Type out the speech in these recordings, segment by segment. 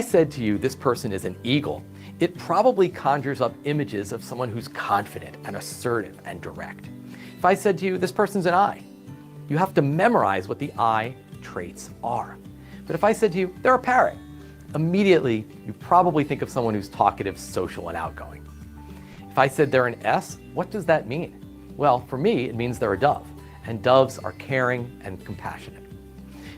I said to you, this person is an eagle, it probably conjures up images of someone who's confident and assertive and direct. If I said to you, this person's an eye, you have to memorize what the eye traits are. But if I said to you, they're a parrot, immediately you probably think of someone who's talkative, social, and outgoing. If I said they're an S, what does that mean? Well, for me, it means they're a dove, and doves are caring and compassionate.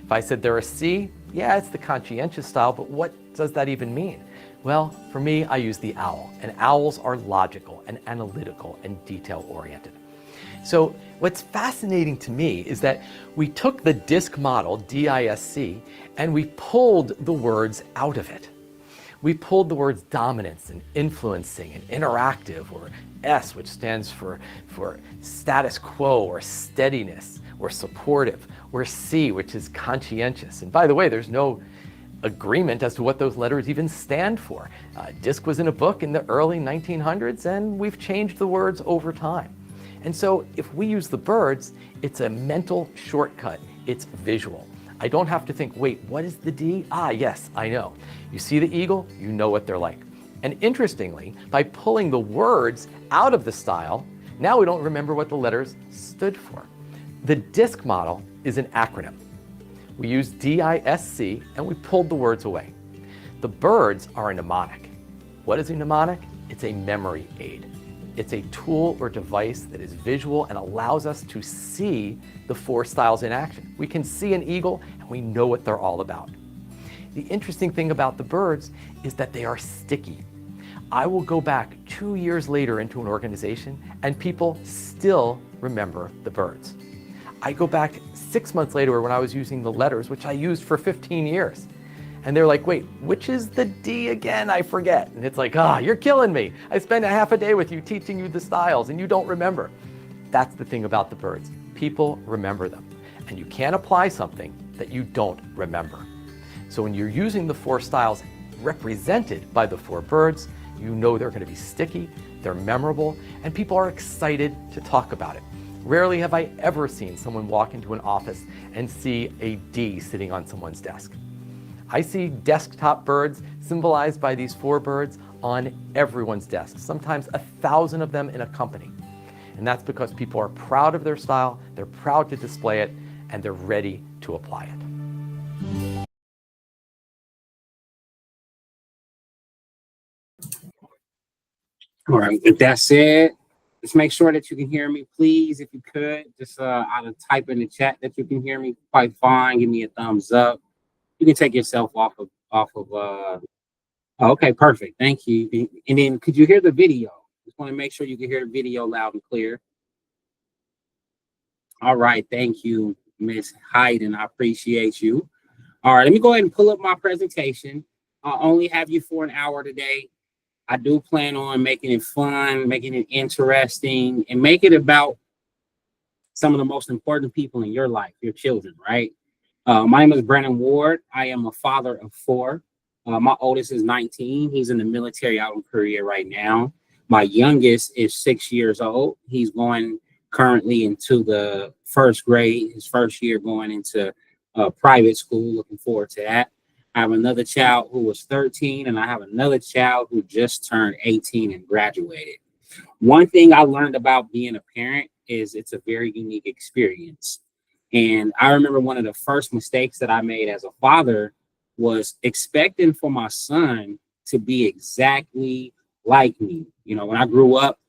If I said they're a C, yeah, it's the conscientious style, but what does that even mean? Well, for me, I use the owl, and owls are logical and analytical and detail-oriented. So what's fascinating to me is that we took the DISC model, D-I-S-C, and we pulled the words out of it. We pulled the words dominance and influencing and interactive, or S, which stands for status quo or steadiness or supportive, or C, which is conscientious. And by the way, there's no agreement as to what those letters even stand for. DISC was in a book in the early 1900s, and we've changed the words over time. And so if we use the birds, it's a mental shortcut. It's visual. I don't have to think, wait, what is the D? Ah, yes, I know. You see the eagle, you know what they're like. And interestingly, by pulling the words out of the style, now we don't remember what the letters stood for. The DISC model is an acronym. We use D-I-S-C and we pulled the words away. The birds are a mnemonic. What is a mnemonic? It's a memory aid. It's a tool or device that is visual and allows us to see the four styles in action. We can see an eagle and we know what they're all about. The interesting thing about the birds is that they are sticky. I will go back 2 years later into an organization and people still remember the birds. I go back 6 months later when I was using the letters, which I used for 15 years. And they're like, wait, which is the D again? I forget. And it's like, you're killing me. I spent a half a day with you teaching you the styles and you don't remember. That's the thing about the birds. People remember them. And you can't apply something that you don't remember. So when you're using the four styles represented by the four birds, you know they're going to be sticky, they're memorable, and people are excited to talk about it. Rarely have I ever seen someone walk into an office and see a D sitting on someone's desk. I see desktop birds symbolized by these four birds on everyone's desk, sometimes 1,000 of them in a company. And that's because people are proud of their style, they're proud to display it, and they're ready to apply it. All right, with that said, just make sure that you can hear me, please, if you could. Just either type in the chat that you can hear me quite fine, give me a thumbs up. You can take yourself off of okay, perfect. Thank you. And then could you hear the video? Just want to make sure you can hear the video loud and clear. All right, thank you, Miss Hayden. I appreciate you. All right, let me go ahead and pull up my presentation. I'll only have you for an hour today. I do plan on making it fun, making it interesting, and make it about some of the most important people in your life, your children, right? My name is Brandon Ward. I am a father of 4. My oldest is 19. He's in the military out in Korea right now. My youngest is 6 years old. He's going currently into the first grade, his first year going into private school. Looking forward to that. I have another child who was 13, and I have another child who just turned 18 and graduated. One thing I learned about being a parent is it's a very unique experience. And I remember one of the first mistakes that I made as a father was expecting for my son to be exactly like me. You know, when I grew up,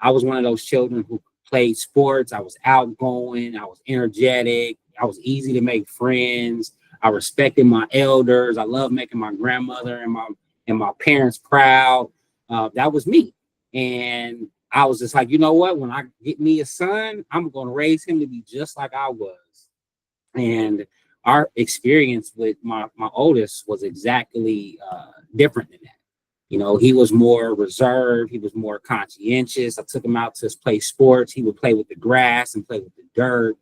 I was one of those children who played sports. I was outgoing. I was energetic. I was easy to make friends. I respected my elders. I loved making my grandmother and my parents proud. That was me. And I was just like, you know what? When I get me a son, I'm going to raise him to be just like I was. And our experience with my oldest was exactly different than that. You know, he was more reserved. He was more conscientious. I took him out to play sports. He would play with the grass and play with the dirt.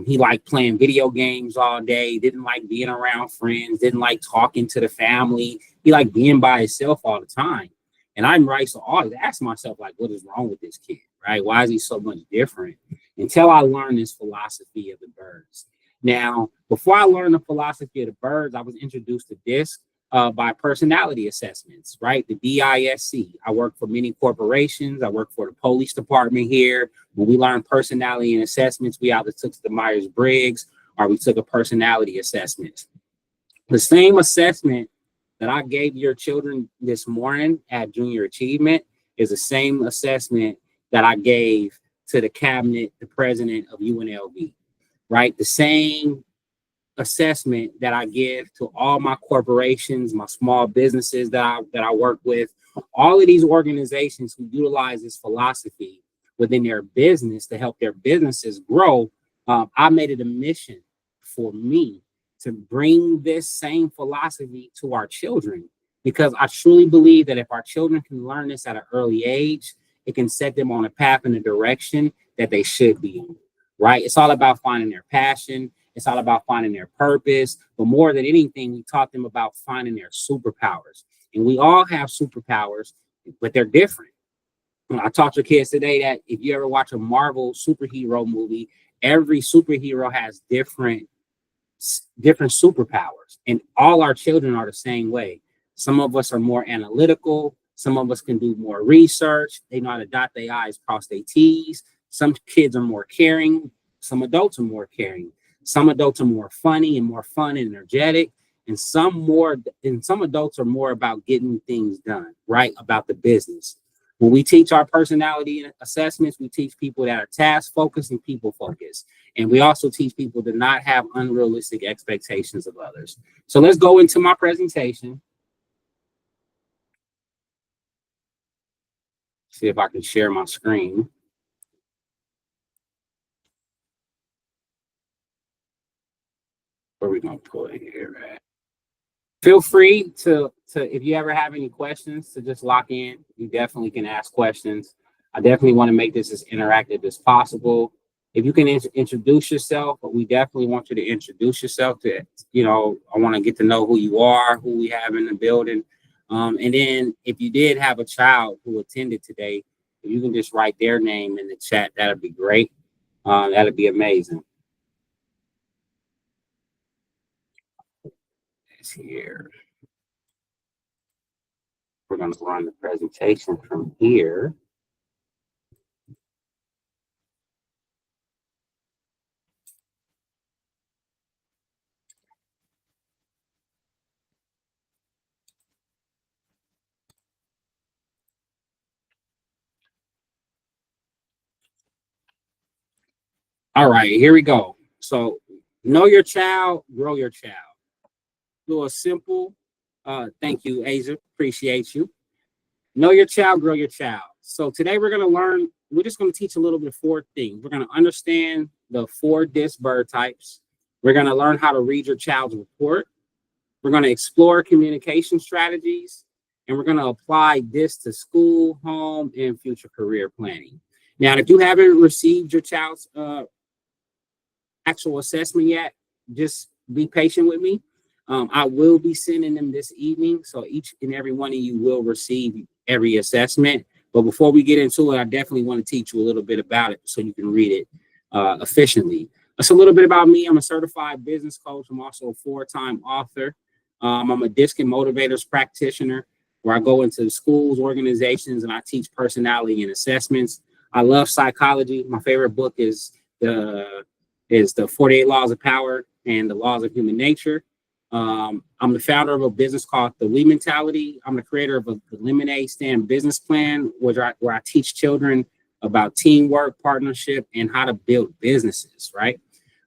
He liked playing video games all day, didn't like being around friends, didn't like talking to the family. He liked being by himself all the time. And I'm right, so I always ask myself, like, what is wrong with this kid, right? Why is he so much different? Until I learned this philosophy of the birds. Now, before I learned the philosophy of the birds, I was introduced to DISC. by personality assessments, right? The DISC. I work for many corporations. I work for the police department here. When we learn personality and assessments, we either took the Myers-Briggs or we took a personality assessment. The same assessment that I gave your children this morning at Junior Achievement is the same assessment that I gave to the cabinet, the president of UNLV, right? The same assessment that I give to all my corporations, my small businesses that I work with, all of these organizations who utilize this philosophy within their business to help their businesses grow. I made it a mission for me to bring this same philosophy to our children, because I truly believe that if our children can learn this at an early age, it can set them on a path in a direction that they should be in, right? It's all about finding their passion. It's all about finding their purpose. But more than anything, we taught them about finding their superpowers. And we all have superpowers, but they're different. I taught your kids today that if you ever watch a Marvel superhero movie, every superhero has different superpowers, and all our children are the same way. Some of us are more analytical. Some of us can do more research. They know how to dot their I's, cross their T's. Some kids are more caring. Some adults are more caring. Some adults are more funny and more fun and energetic. And some adults are more about getting things done, right? About the business. When we teach our personality assessments, we teach people that are task focused and people focused. And we also teach people to not have unrealistic expectations of others. So let's go into my presentation. See if I can share my screen. Where are we going to pull it here, right? Feel free to, if you ever have any questions, to just lock in. You definitely can ask questions. I definitely want to make this as interactive as possible. If you can introduce yourself, but we definitely want you to introduce yourself to, I want to get to know who you are, who we have in the building. And then if you did have a child who attended today, if you can just write their name in the chat, that'd be great. That'd be amazing. It's here. We're going to run the presentation from here. All right, here we go. So know your child, grow your child. Do a simple, thank you, Asia, appreciate you. Know your child, grow your child. So today we're just going to teach a little bit of 4 things. We're going to understand the 4 DISC bird types. We're going to learn how to read your child's report. We're going to explore communication strategies, and we're going to apply this to school, home, and future career planning. Now, if you haven't received your child's actual assessment yet, just be patient with me. I will be sending them this evening, so each and every one of you will receive every assessment. But before we get into it, I definitely want to teach you a little bit about it so you can read it efficiently. That's a little bit about me. I'm a certified business coach. I'm also a 4-time author. I'm a DISC and motivators practitioner, where I go into schools, organizations, and I teach personality and assessments. I love psychology. My favorite book is the 48 Laws of Power and the Laws of Human Nature. I'm the founder of a business called The We Mentality. I'm the creator of the Lemonade Stand business plan, where I teach children about teamwork, partnership, and how to build businesses, right?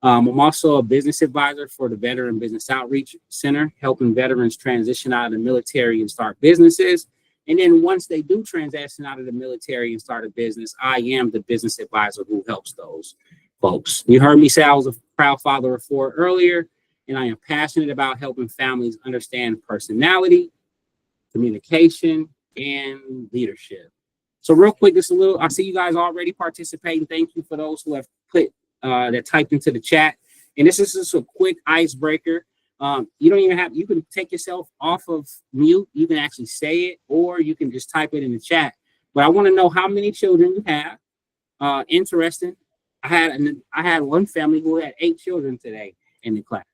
I'm also a business advisor for the Veteran Business Outreach Center, helping veterans transition out of the military and start businesses. And then once they do transition out of the military and start a business, I am the business advisor who helps those folks. You heard me say I was a proud father of 4 earlier, and I am passionate about helping families understand personality, communication, and leadership. So real quick, I see you guys already participating. Thank you for those who have that typed into the chat. And this is just a quick icebreaker. You can take yourself off of mute. You can actually say it, or you can just type it in the chat. But I want to know how many children you have. Interesting. I had one family who had 8 children today in the class.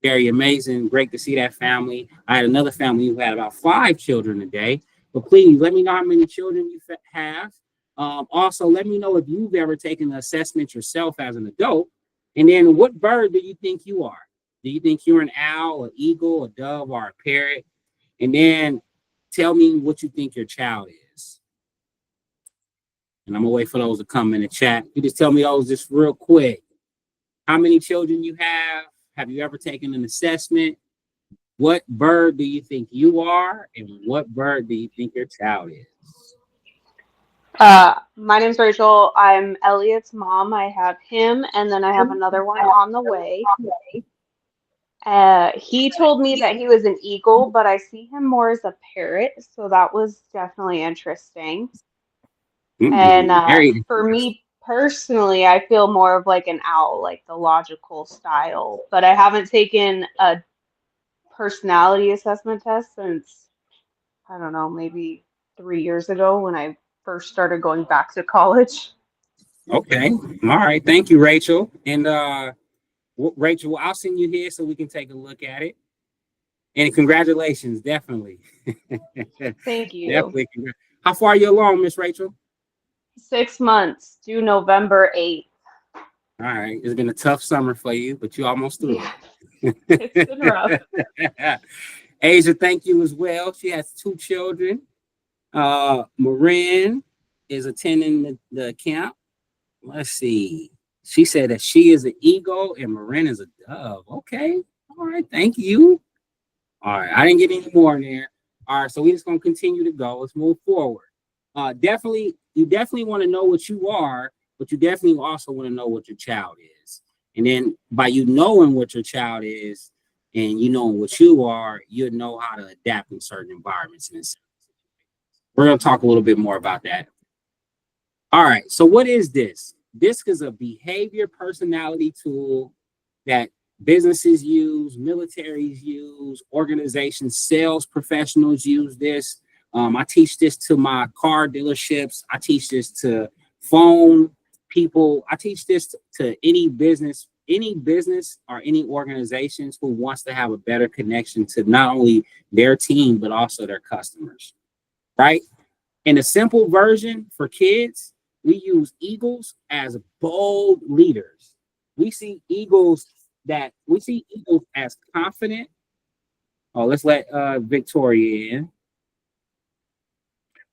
Very amazing. Great to see that family. I had another family who had about 5 children today. But please let me know how many children you have. Also, let me know if you've ever taken an assessment yourself as an adult. And then what bird do you think you are? Do you think you're an owl, an eagle, a dove, or a parrot? And then tell me what you think your child is. And I'm gonna wait for those to come in the chat. You just tell me those just real quick. How many children you have? Have you ever taken an assessment? What bird do you think you are? And what bird do you think your child is? My name's Rachel. I'm Elliot's mom. I have him, and then I have another one on the way. He told me that he was an eagle, but I see him more as a parrot, so that was definitely interesting. And Very for me personally, I feel more of like an owl, like the logical style, but I haven't taken a personality assessment test since, I don't know, maybe 3 years ago when I first started going back to college. okay. All right. Thank you, Rachel. And Rachel, I'll send you here so we can take a look at it. And congratulations, definitely. Thank you. Definitely. How far are you along, Miss Rachel? 6 months, due November 8th. All right. It's been a tough summer for you, but you almost through Yeah, it's been rough. it. Asia, thank you as well. She has 2 children. Marin is attending the camp. Let's see. She said that she is an eagle and Marin is a dove. Okay. All right. Thank you. All right. I didn't get any more in there. All right. So we're just going to continue to go. Let's move forward. You definitely want to know what you are, but you definitely also want to know what your child is. And then by you knowing what your child is and you knowing what you are, you'll know how to adapt in certain environments. And we're going to talk a little bit more about that. All right. So what is this? This is a behavior personality tool that businesses use, militaries use, organizations, sales professionals use this. I teach this to my car dealerships. I teach this to phone people. I teach this to any business or any organizations who wants to have a better connection to not only their team, but also their customers, right? In a simple version for kids, we use eagles as bold leaders. We see eagles as confident. Oh, let's let Victoria in.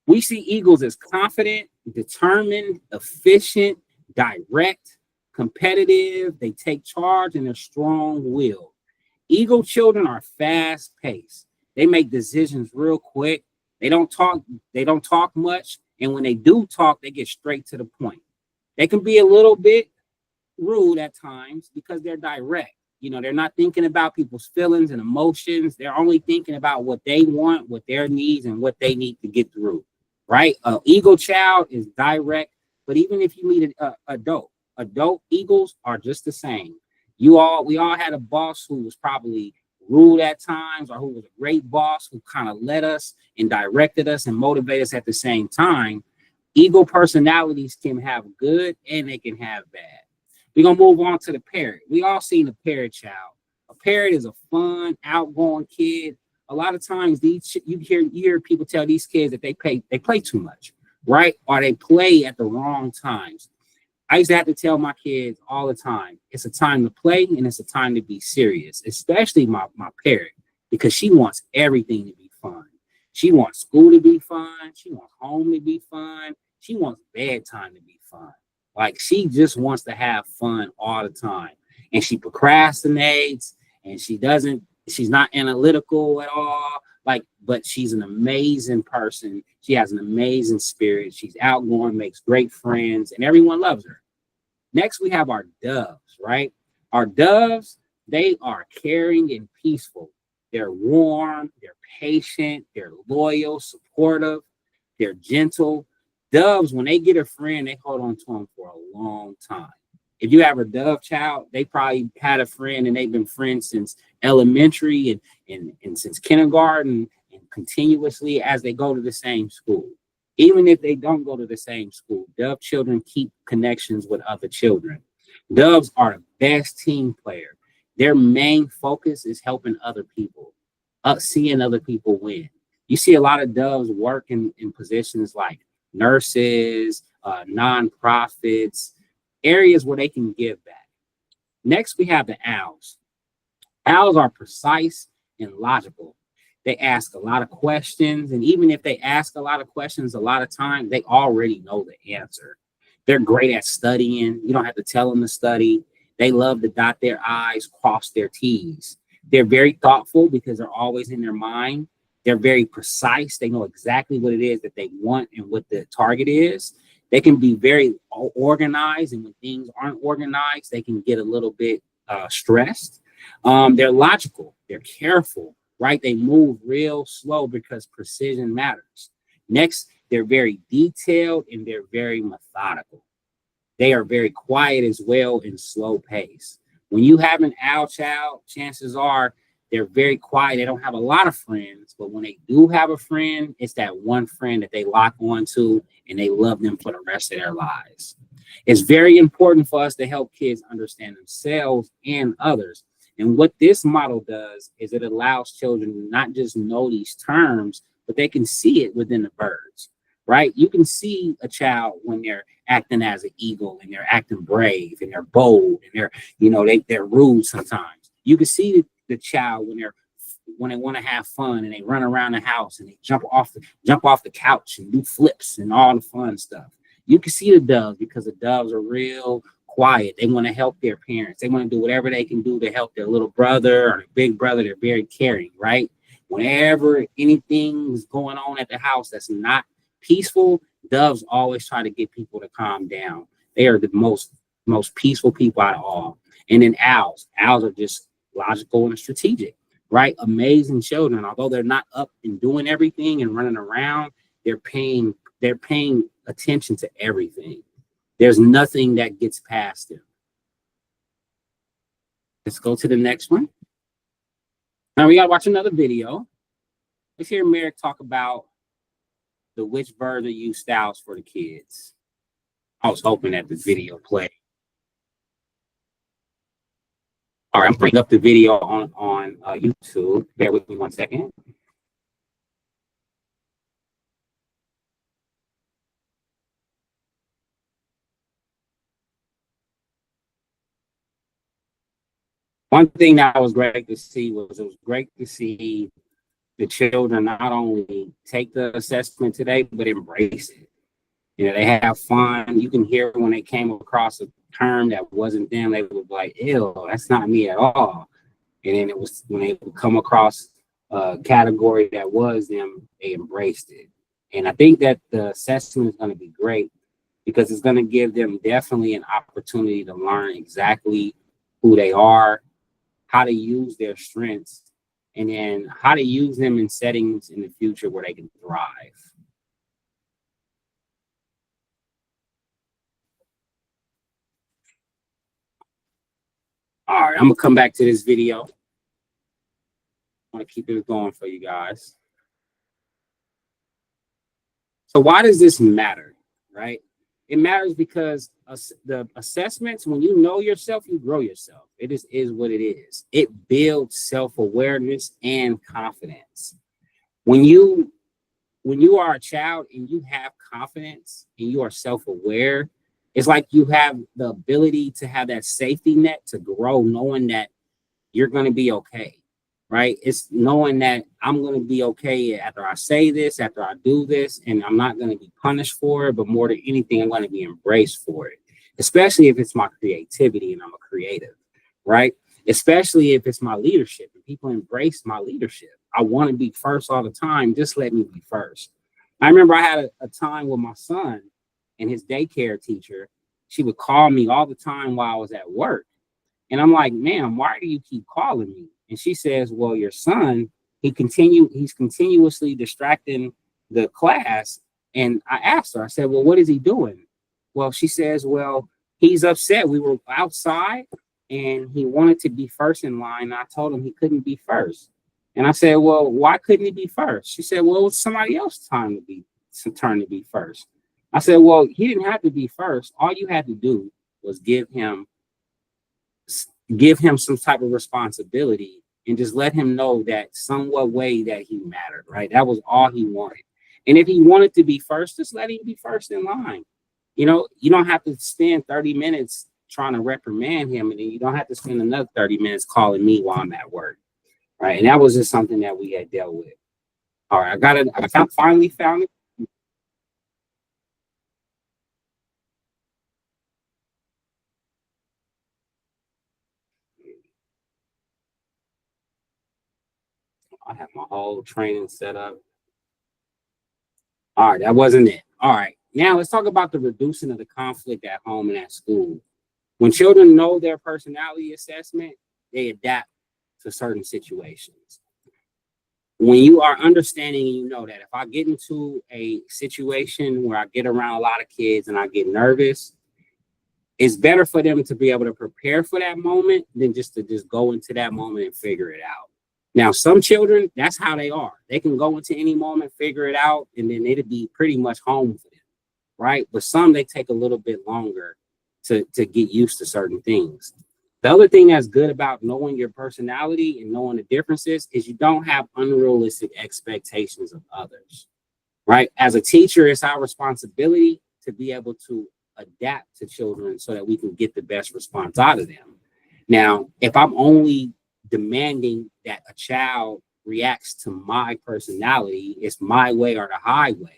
We see eagles as confident, determined, efficient, direct, competitive. They take charge and they're strong-willed. Eagle children are fast-paced. They make decisions real quick. They don't talk much. And when they do talk, they get straight to the point. They can be a little bit rude at times because they're direct. They're not thinking about people's feelings and emotions. They're only thinking about what they want, what their needs, and what they need to get through, right? An eagle child is direct, but even if you meet an adult eagles are just the same. We all had a boss who was probably rude at times or who was a great boss who kind of led us and directed us and motivated us at the same time. Eagle personalities can have good and they can have bad. We're going to move on to the parrot. We all seen a parrot child. A parrot is a fun, outgoing kid. A lot of times you hear people tell these kids that they play too much, right? Or they play at the wrong times. I used to have to tell my kids all the time, it's a time to play and it's a time to be serious, especially my parrot, because she wants everything to be fun. She wants school to be fun. She wants home to be fun. She wants bedtime to be fun. Like she just wants to have fun all the time. And she procrastinates and she's not analytical at all. But she's an amazing person. She has an amazing spirit. She's outgoing, makes great friends, and everyone loves her. Next, we have our doves, right? Our doves, they are caring and peaceful. They're warm, they're patient, they're loyal, supportive, they're gentle. Doves, when they get a friend, they hold on to them for a long time. If you have a dove child, they probably had a friend and they've been friends since elementary and since kindergarten and continuously as they go to the same school. Even if they don't go to the same school, dove children keep connections with other children. Doves are the best team player. Their main focus is helping other people, seeing other people win. You see a lot of doves work in positions like nurses, nonprofits, areas where they can give back. Next, we have the owls. Owls are precise and logical. They ask a lot of questions, and even if they ask a lot of questions, a lot of time they already know the answer. They're great at studying. You don't have to tell them to study. They love to dot their I's, cross their T's. They're very thoughtful because they're always in their mind. They're very precise. They know exactly what it is that they want and what the target is. They can be very organized, and when things aren't organized, they can get a little bit stressed. They're logical. They're careful, right? They move real slow because precision matters. Next, they're very detailed and they're very methodical. They are very quiet as well and slow pace. When you have an owl child, chances are they're very quiet. They don't have a lot of friends, but when they do have a friend, it's that one friend that they lock onto and they love them for the rest of their lives. It's very important for us to help kids understand themselves and others. And what this model does is it allows children to not just know these terms, but they can see it within the birds, right? You can see a child when they're acting as an eagle and they're acting brave and they're bold and they're rude sometimes. You can see the child when they want to have fun and they run around the house and they jump off the couch and do flips and all the fun stuff. You can see the doves because the doves are real quiet. They want to help their parents. They want to do whatever they can do to help their little brother or their big brother. They're very caring, right? Whenever anything is going on at the house that's not peaceful, doves always try to get people to calm down. They are the most peaceful people out of all. And then owls are just logical and strategic, right? Amazing children. Although they're not up and doing everything and running around, they're paying attention to everything. There's nothing that gets past them. Let's go to the next one. Now we got to watch another video. Let's hear Merrick talk about the which bird are you styles for the kids. I was hoping that the video played. All right, I'm bringing up the video on YouTube. Bear with me 1 second. One thing that was great to see was the children not only take the assessment today, but embrace it. They have fun. You can hear when they came across a term that wasn't them, they would be like, ew, that's not me at all. And then it was when they would come across a category that was them, they embraced it. And I think that the assessment is going to be great because it's going to give them definitely an opportunity to learn exactly who they are, how to use their strengths, and then how to use them in settings in the future where they can thrive. All right, I'm gonna come back to this video. I want to keep it going for you guys. So why does this matter, right? It matters because the assessments, when you know yourself, you grow yourself. It is what it is. It builds self-awareness and confidence. When you are a child and you have confidence and you are self-aware, it's like you have the ability to have that safety net to grow, knowing that you're going to be okay, right? It's knowing that I'm going to be okay after I say this, after I do this, and I'm not going to be punished for it, but more than anything, I'm going to be embraced for it, especially if it's my creativity and I'm a creative, right? Especially if it's my leadership and people embrace my leadership. I want to be first all the time. Just let me be first. I remember I had a time with my son and his daycare teacher. She would call me all the time while I was at work. And I'm like, ma'am, why do you keep calling me? And she says, well, your son, he's continuously distracting the class. And I asked her, I said, well, what is he doing? Well, she says, well, he's upset. We were outside and he wanted to be first in line. And I told him he couldn't be first. And I said, well, why couldn't he be first? She said, well, it was somebody else's turn to be first. I said, well, he didn't have to be first. All you had to do was give him give him some type of responsibility and just let him know that somewhat way that he mattered, right? That was all he wanted. And if he wanted to be first, just let him be first in line. You know, you don't have to spend 30 minutes trying to reprimand him, and then you don't have to spend another 30 minutes calling me while I'm at work, right? And that was just something that we had dealt with. All right, finally found it. I have my whole training set up. All right, that wasn't it. All right, now let's talk about the reducing of the conflict at home and at school. When children know their personality assessment, they adapt to certain situations. When you are understanding and you know that if I get into a situation where I get around a lot of kids and I get nervous, it's better for them to be able to prepare for that moment than just to go into that moment and figure it out. Now, some children, that's how they are. They can go into any moment, figure it out, and then it'll be pretty much home for them, right? But some, they take a little bit longer to get used to certain things. The other thing that's good about knowing your personality and knowing the differences is you don't have unrealistic expectations of others, right? As a teacher, it's our responsibility to be able to adapt to children so that we can get the best response out of them. Now, if I'm only demanding that a child reacts to my personality, it's my way or the highway,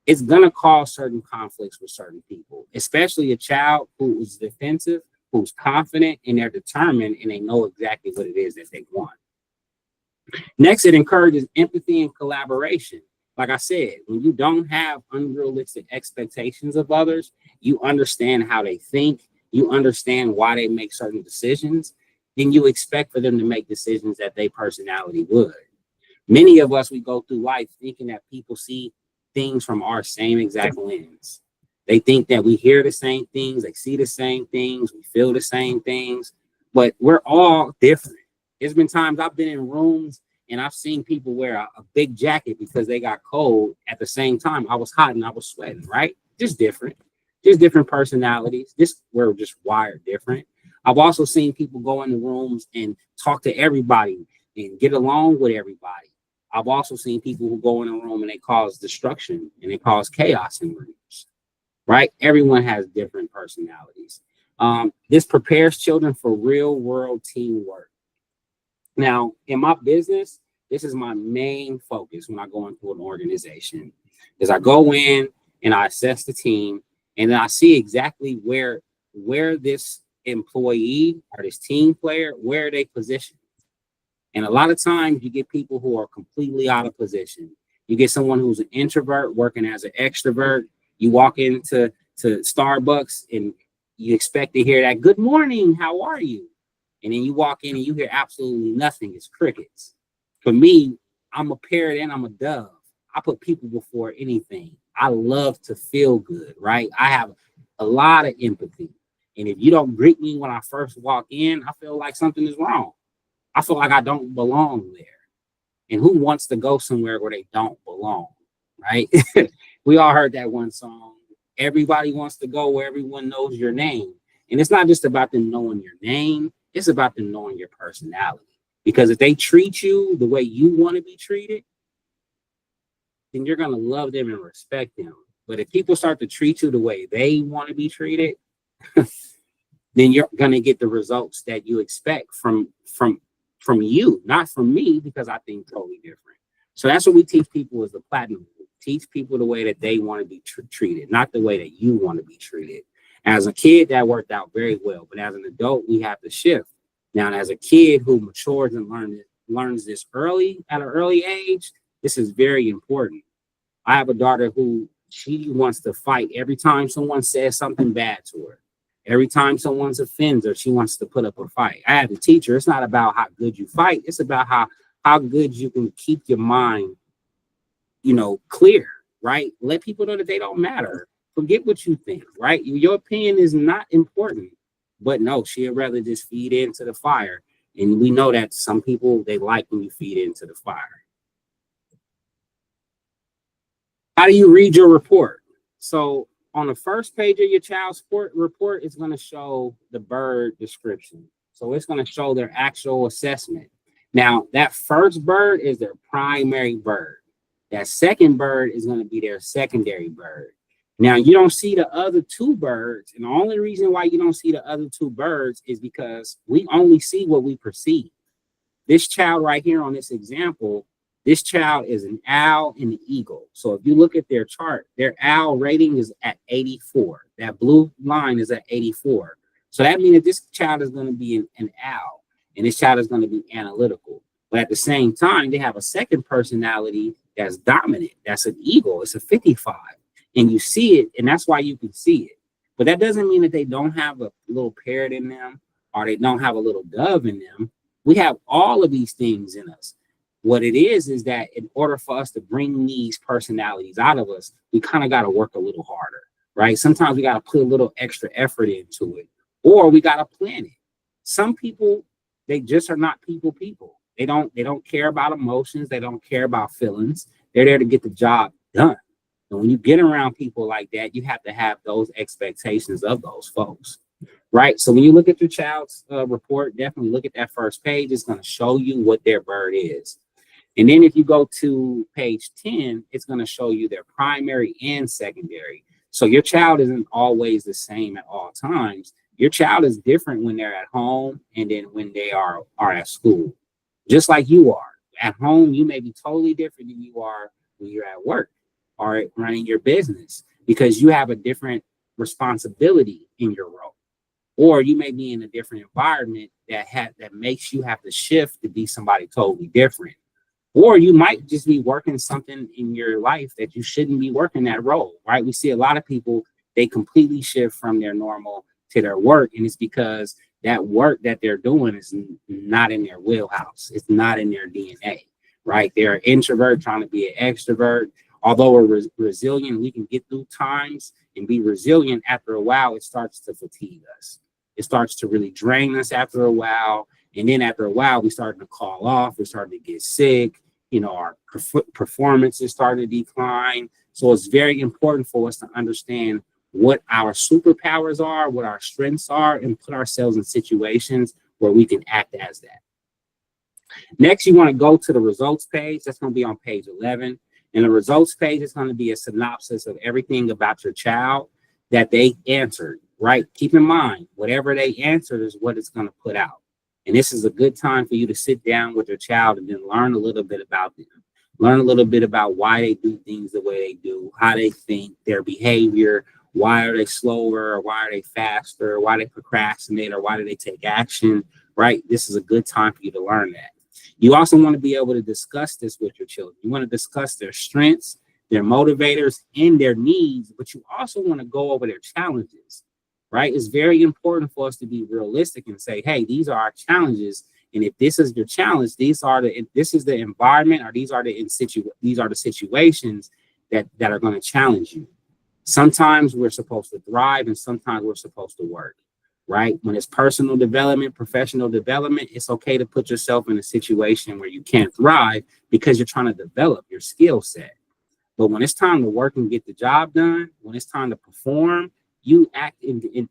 it's going to cause certain conflicts with certain people, especially a child who is defensive, who's confident, and they're determined, and they know exactly what it is that they want. Next, it encourages empathy and collaboration. Like I said, when you don't have unrealistic expectations of others, you understand how they think, you understand why they make certain decisions, then you expect for them to make decisions that their personality would. Many of us, we go through life thinking that people see things from our same exact lens. They think that we hear the same things, they see the same things, we feel the same things, but we're all different. There's been times I've been in rooms and I've seen people wear a big jacket because they got cold. At the same time, I was hot and I was sweating, right? Just different personalities. We're just wired different. I've also seen people go into rooms and talk to everybody and get along with everybody. I've also seen people who go in a room and they cause destruction and they cause chaos in rooms, right? Everyone has different personalities. This prepares children for real world teamwork. Now, in my business, this is my main focus when I go into an organization, is I go in and I assess the team, and then I see exactly where this employee or this team player, where they position. And a lot of times you get people who are completely out of position. You get someone who's an introvert working as an extrovert. You walk into Starbucks and you expect to hear that, "Good morning, how are you?" And then you walk in and you hear absolutely nothing. It's crickets. For me, I'm a parrot and I'm a dove. I put people before anything. I love to feel good, right? I have a lot of empathy. And if you don't greet me when I first walk in, I feel like something is wrong. I feel like I don't belong there. And who wants to go somewhere where they don't belong, right? We all heard that one song. Everybody wants to go where everyone knows your name. And it's not just about them knowing your name. It's about them knowing your personality. Because if they treat you the way you want to be treated, then you're going to love them and respect them. But if people start to treat you the way they want to be treated, then you're going to get the results that you expect from you, not from me, because I think totally different. So that's what we teach people, is the platinum. Teach people the way that they want to be treated, not the way that you want to be treated. As a kid, that worked out very well, but as an adult, we have to shift. Now, as a kid who matures and learns this at an early age, this is very important. I have a daughter who, she wants to fight every time someone says something bad to her. Every time someone offends her, she wants to put up a fight. I have to teach her, it's not about how good you fight. It's about how good you can keep your mind, clear, right? Let people know that they don't matter. Forget what you think, right? Your opinion is not important. But no, she'd rather just feed into the fire. And we know that some people, they like when you feed into the fire. How do you read your report? So on the first page of your child's report, it's going to show the bird description. So it's going to show their actual assessment. Now, that first bird is their primary bird. That second bird is going to be their secondary bird. Now, you don't see the other two birds. And the only reason why you don't see the other two birds is because we only see what we perceive. This child right here on this example, this child is an owl and an eagle. So if you look at their chart, their owl rating is at 84. That blue line is at 84. So that means that this child is going to be an owl, and this child is going to be analytical. But at the same time, they have a second personality that's dominant. That's an eagle. It's a 55. And you see it, and that's why you can see it. But that doesn't mean that they don't have a little parrot in them or they don't have a little dove in them. We have all of these things in us. What it is that in order for us to bring these personalities out of us, we kind of got to work a little harder, right? Sometimes we got to put a little extra effort into it, or we got to plan it. Some people, they just are not people. They don't care about emotions. They don't care about feelings. They're there to get the job done. And when you get around people like that, you have to have those expectations of those folks, right? So when you look at your child's report, definitely look at that first page. It's going to show you what their bird is. And then if you go to page 10, it's going to show you their primary and secondary. So your child isn't always the same at all times. Your child is different when they're at home and then when they are at school, just like you are. At home, you may be totally different than you are when you're at work or running your business, because you have a different responsibility in your role. Or you may be in a different environment that makes you have to shift to be somebody totally different. Or you might just be working something in your life that you shouldn't be working that role, right? We see a lot of people, they completely shift from their normal to their work. And it's because that work that they're doing is not in their wheelhouse. It's not in their DNA, right? They're an introvert trying to be an extrovert. Although we're resilient, we can get through times and be resilient. After a while, it starts to fatigue us. It starts to really drain us after a while. And then after a while, we start to call off. We're starting to get sick. You know, our performance is starting to decline. So it's very important for us to understand what our superpowers are, what our strengths are, and put ourselves in situations where we can act as that. Next, you want to go to the results page. That's going to be on page 11. And the results page is going to be a synopsis of everything about your child that they answered, right? Keep in mind, whatever they answered is what it's going to put out. And this is a good time for you to sit down with your child and then learn a little bit about them. Learn a little bit about why they do things the way they do, how they think, their behavior, why are they slower, or why are they faster, why they procrastinate, or why do they take action, right? This is a good time for you to learn that. You also want to be able to discuss this with your children. You want to discuss their strengths, their motivators, and their needs, but you also want to go over their challenges, right? It's very important for us to be realistic and say, hey, these are our challenges. And if this is your challenge, this is the environment, or these are the situations that are going to challenge you. Sometimes we're supposed to thrive and sometimes we're supposed to work, right? When it's personal development, professional development, it's okay to put yourself in a situation where you can't thrive because you're trying to develop your skill set. But when it's time to work and get the job done, when it's time to perform, you act in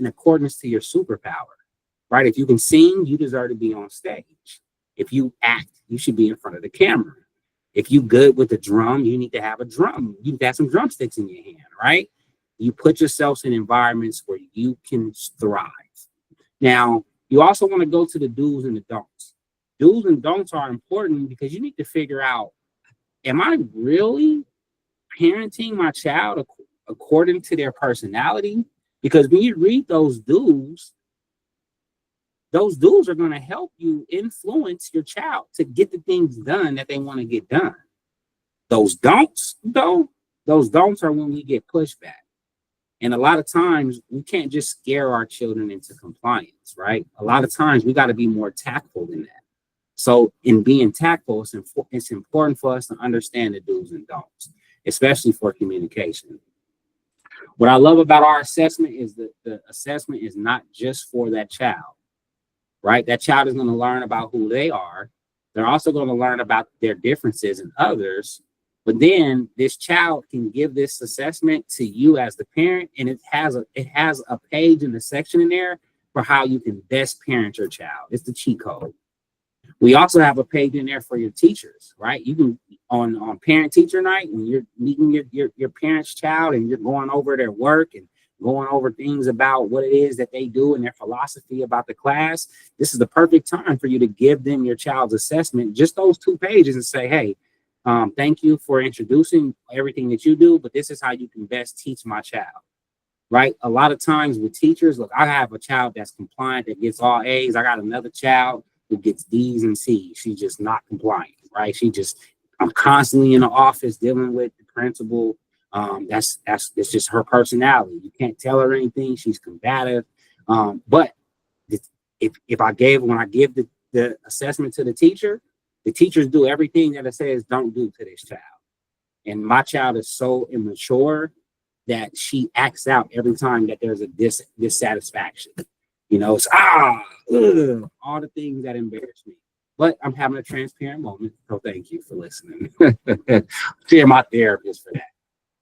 accordance to your superpower, right? If you can sing, you deserve to be on stage. If you act, you should be in front of the camera. If you good with the drum, you need to have a drum. You need to have some drumsticks in your hand, right? You put yourselves in environments where you can thrive. Now, you also want to go to the do's and the don'ts. Do's and don'ts are important because you need to figure out, am I really parenting my child according to their personality? Because when you read those do's are going to help you influence your child to get the things done that they want to get done. Those don'ts, though, those don'ts are when we get pushback. And a lot of times we can't just scare our children into compliance, right? A lot of times we got to be more tactful than that. So in being tactful, it's important for us to understand the do's and don'ts, especially for communication. What I love about our assessment is that the assessment is not just for that child, right? That child is going to learn about who they are. They're also going to learn about their differences in others. But then this child can give this assessment to you as the parent, and it has a page in the section in there for how you can best parent your child. It's the cheat code. We also have a page in there for your teachers, right? You can on parent teacher night when you're meeting your parent's child and you're going over their work and going over things about what it is that they do and their philosophy about the class. This is the perfect time for you to give them your child's assessment, just those 2 pages, and say, hey, thank you for introducing everything that you do, but this is how you can best teach my child, right? A lot of times with teachers, look, I have a child that's compliant that gets all A's. I got another child who gets D's and C's. She's just not compliant, right? I'm constantly in the office dealing with the principal. That's just her personality. You can't tell her anything. She's combative. But when I give the assessment to the teachers do everything that it says don't do to this child. And my child is so immature that she acts out every time that there's a dissatisfaction. You know, it's all the things that embarrass me. But I'm having a transparent moment, so thank you for listening. Share my therapist for that.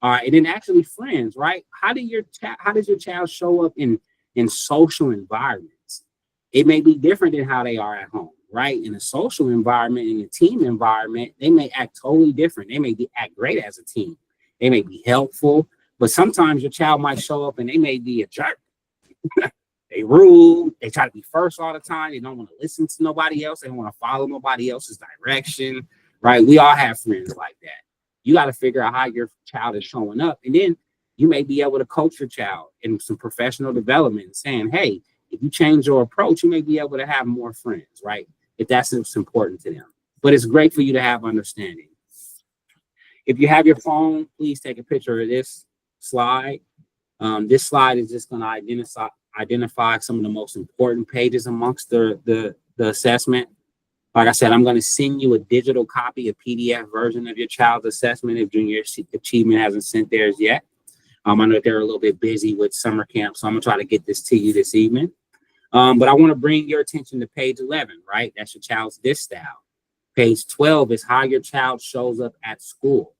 All right, and then actually friends, right? How does your child show up in social environments? It may be different than how they are at home, right? In a social environment, in a team environment, they may act totally different. They may act great as a team. They may be helpful, but sometimes your child might show up and they may be a jerk. They rude. They try to be first all the time. They don't want to listen to nobody else. They don't want to follow nobody else's direction, right? We all have friends like that. You got to figure out how your child is showing up. And then you may be able to coach your child in some professional development, saying, hey, if you change your approach, you may be able to have more friends, right? If that's what's important to them. But it's great for you to have understanding. If you have your phone, please take a picture of this slide. This slide is just going to identify some of the most important pages amongst the assessment. Like I said, I'm going to send you a digital copy, a PDF version of your child's assessment if Junior Achievement hasn't sent theirs yet. I know they're a little bit busy with summer camp, so I'm going to try to get this to you this evening. But I want to bring your attention to page 11, right? That's your child's DISC style. Page 12 is how your child shows up at school.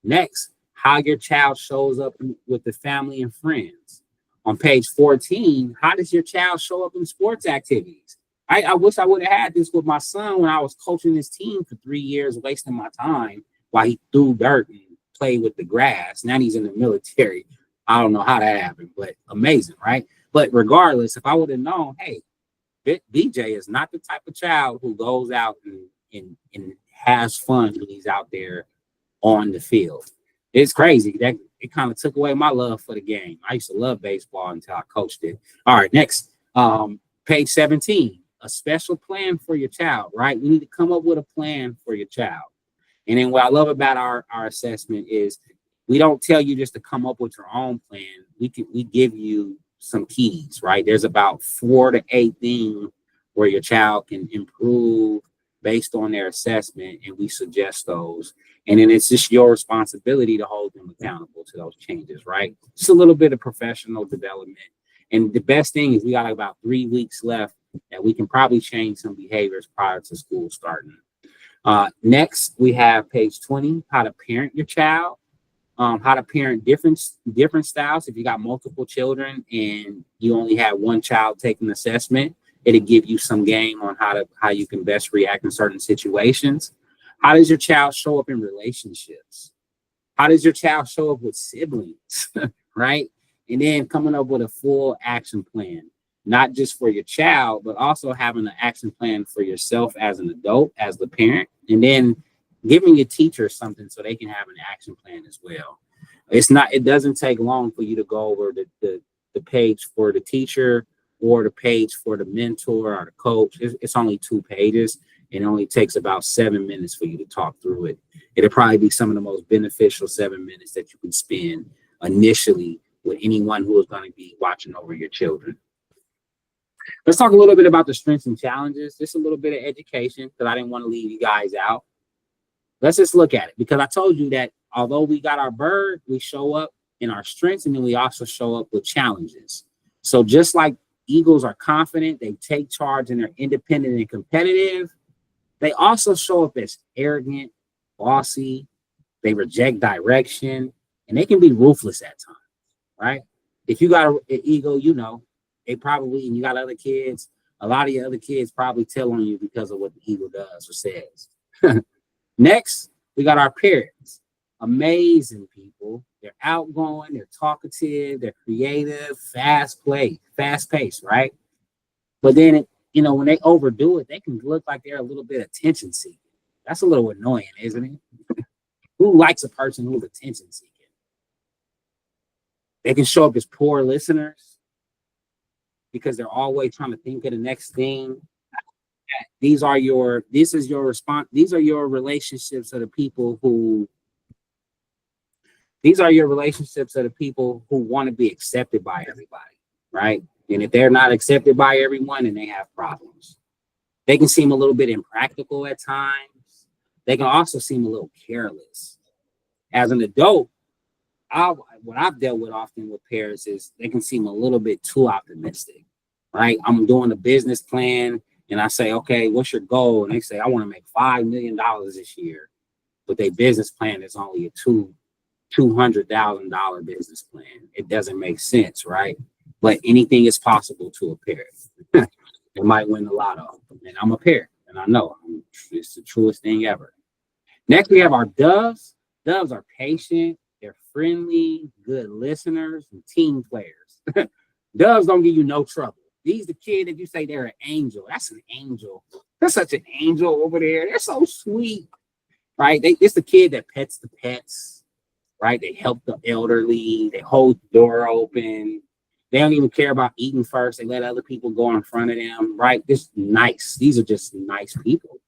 Next, how your child shows up with the family and friends. On page 14, how does your child show up in sports activities? I wish I would have had this with my son when I was coaching his team for 3 years, wasting my time while he threw dirt and played with the grass. Now he's in the military. I don't know how that happened, but amazing, right? But regardless, if I would have known, hey, BJ is not the type of child who goes out and has fun when he's out there on the field. It's crazy that it kind of took away my love for the game. I used to love baseball until I coached it. All right, next, page 17, a special plan for your child, right? We need to come up with a plan for your child. And then what I love about our assessment is we don't tell you just to come up with your own plan. We give you some keys, right? There's about 4 to 8 things where your child can improve based on their assessment, and we suggest those. And then it's just your responsibility to hold them accountable to those changes, right? Just a little bit of professional development. And the best thing is we got about 3 weeks left that we can probably change some behaviors prior to school starting. Next, we have page 20, how to parent your child, how to parent different styles. If you got multiple children and you only have one child taking assessment, it'll give you some game on how you can best react in certain situations. How does your child show up in relationships? How does your child show up with siblings, right? And then coming up with a full action plan, not just for your child, but also having an action plan for yourself as an adult, as the parent, and then giving your teacher something so they can have an action plan as well. It doesn't take long for you to go over the page for the teacher or the page for the mentor or the coach. It's only 2 pages. It only takes about 7 minutes for you to talk through it. It'll probably be some of the most beneficial 7 minutes that you can spend initially with anyone who is going to be watching over your children. Let's talk a little bit about the strengths and challenges. Just a little bit of education because I didn't want to leave you guys out. Let's just look at it because I told you that although we got our bird, we show up in our strengths and then we also show up with challenges. So just like eagles are confident, they take charge and they're independent and competitive, they also show up as arrogant, bossy, they reject direction, and they can be ruthless at times, right? If you got an eagle, you know, they probably, and you got other kids, a lot of your other kids probably tell on you because of what the eagle does or says. Next, we got our parrots. Amazing people. They're outgoing, they're talkative, they're creative, fast-paced, right? But then, when they overdo it, they can look like they're a little bit attention seeking. That's a little annoying, isn't it? Who likes a person who's attention seeking? They can show up as poor listeners because they're always trying to think of the next thing. These are your relationships of the people who want to be accepted by everybody, right? And if they're not accepted by everyone, then they have problems. They can seem a little bit impractical at times. They can also seem a little careless. As an adult, what I've dealt with often with parents is they can seem a little bit too optimistic, right? I'm doing a business plan and I say, okay, what's your goal? And they say, I want to make $5 million this year. But their business plan is only a $200,000 business plan. It doesn't make sense, right? But anything is possible to a parent. They might win the lotto. And I'm a parent, and I know it's the truest thing ever. Next, we have our doves. Doves are patient. They're friendly, good listeners, and team players. Doves don't give you no trouble. These the kid that you say they're an angel. That's an angel. They're such an angel over there. They're so sweet, right? It's the kid that pets the pets, right? They help the elderly. They hold the door open. They don't even care about eating first. They let other people go in front of them, right? Just nice. These are just nice people.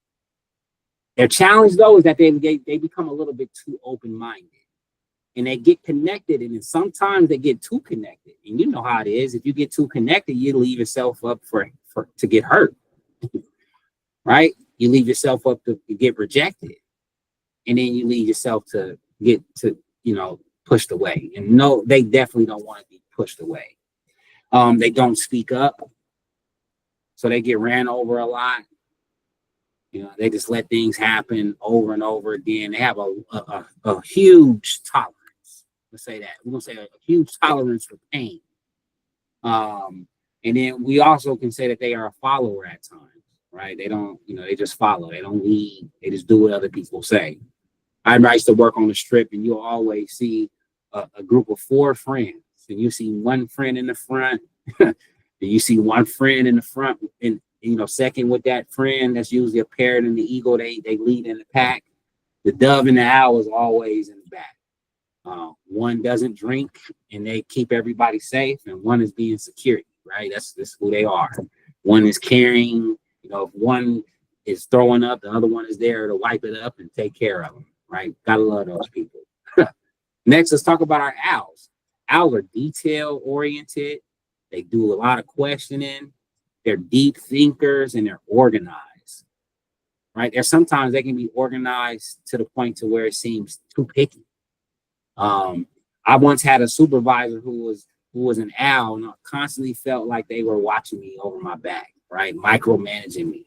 Their challenge, though, is that they become a little bit too open-minded. And they get connected, and then sometimes they get too connected. And you know how it is. If you get too connected, you leave yourself up to get hurt, right? You leave yourself up to get rejected. And then you leave yourself to get pushed away. And no, they definitely don't want to be pushed away. They don't speak up. So they get ran over a lot. They just let things happen over and over again. They have a huge tolerance. Let's say that. We're going to say a huge tolerance for pain. And then we also can say that they are a follower at times, right? They don't, they just follow. They don't lead. They just do what other people say. I used to work on the strip, and you'll always see a group of 4 friends. And you see one friend in the front. And you see one friend in the front. And, second with that friend, that's usually a parrot and the eagle. They lead in the pack. The dove and the owl is always in the back. One doesn't drink and they keep everybody safe, and one is being security, right? That's who they are. One is carrying, if one is throwing up, the other one is there to wipe it up and take care of them, right? Gotta love those people. Next, let's talk about our owls. Owls are detail oriented. They do a lot of questioning. They're deep thinkers and they're organized, right? Sometimes they can be organized to the point to where it seems too picky. I once had a supervisor who was an owl, and I constantly felt like they were watching me over my back, right? Micromanaging me,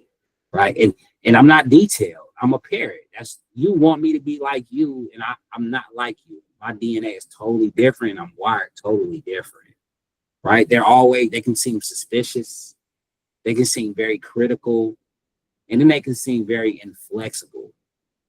right? And I'm not detailed. I'm a parrot. You want me to be like you, and I'm not like you. My DNA is totally different. I'm wired totally different, right? They can seem suspicious. They can seem very critical, and then they can seem very inflexible.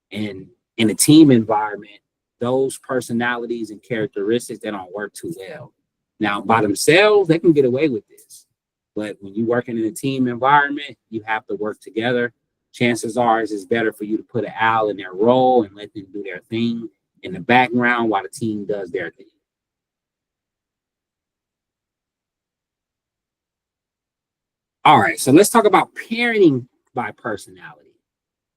And in a team environment, those personalities and characteristics, they don't work too well. Now, by themselves, they can get away with this. But when you're working in a team environment, you have to work together. Chances are it's better for you to put an owl in their role and let them do their thing in the background while the team does their thing. All right, so let's talk about parenting by personality.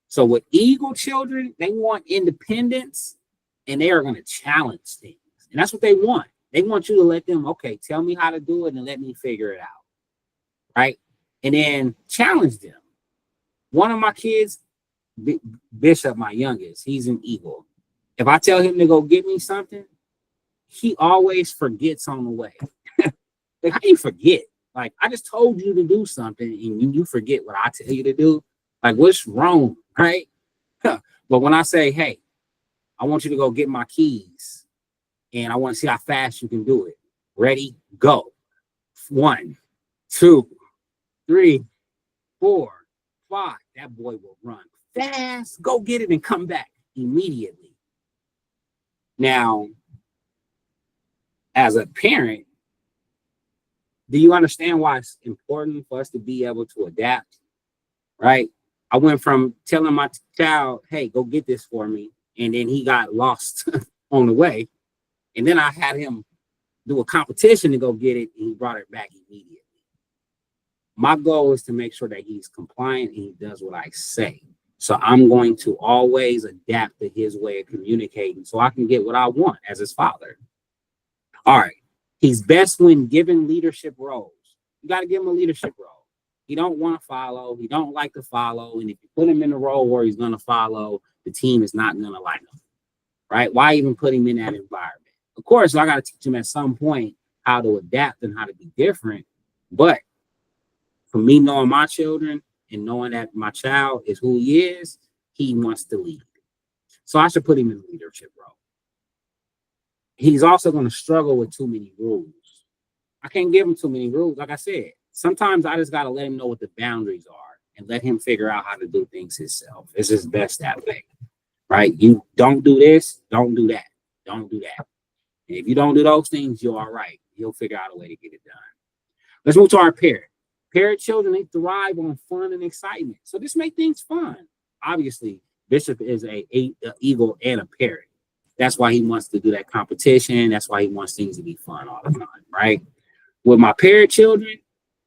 So with eagle children, they want independence, and they are going to challenge things. And that's what they want. They want you to let them, okay, tell me how to do it and let me figure it out, right? And then challenge them. One of my kids, Bishop, my youngest, he's an eagle. If I tell him to go get me something, he always forgets on the way. Like, how do you forget? Like, I just told you to do something and you forget what I tell you to do. Like, what's wrong, right? But when I say, hey, I want you to go get my keys and I want to see how fast you can do it. Ready, go. 1, 2, 3, 4, 5. That boy will run fast, go get it, and come back immediately. Now, as a parent, do you understand why it's important for us to be able to adapt? Right? I went from telling my child, hey, go get this for me, and then he got lost on the way. And then I had him do a competition to go get it, and he brought it back immediately. My goal is to make sure that he's compliant and he does what I say. So I'm going to always adapt to his way of communicating so I can get what I want as his father. All right. He's best when given leadership roles. You got to give him a leadership role. He don't want to follow. He don't like to follow. And if you put him in a role where he's going to follow, the team is not going to like him. Right? Why even put him in that environment? Of course, I got to teach him at some point how to adapt and how to be different. But for me knowing my children and knowing that my child is who he is, he wants to lead. So I should put him in a leadership role. He's also going to struggle with too many rules. I can't give him too many rules. Like I said, sometimes I just got to let him know what the boundaries are and let him figure out how to do things himself. It's his best that way, right? You don't do this, don't do that. Don't do that. And if you don't do those things, you're all right. He'll figure out a way to get it done. Let's move to our parrot. Parrot children, they thrive on fun and excitement. So this makes things fun. Obviously, Bishop is a eagle and a parrot. That's why he wants to do that competition. That's why he wants things to be fun all the time, right? With my parrot children,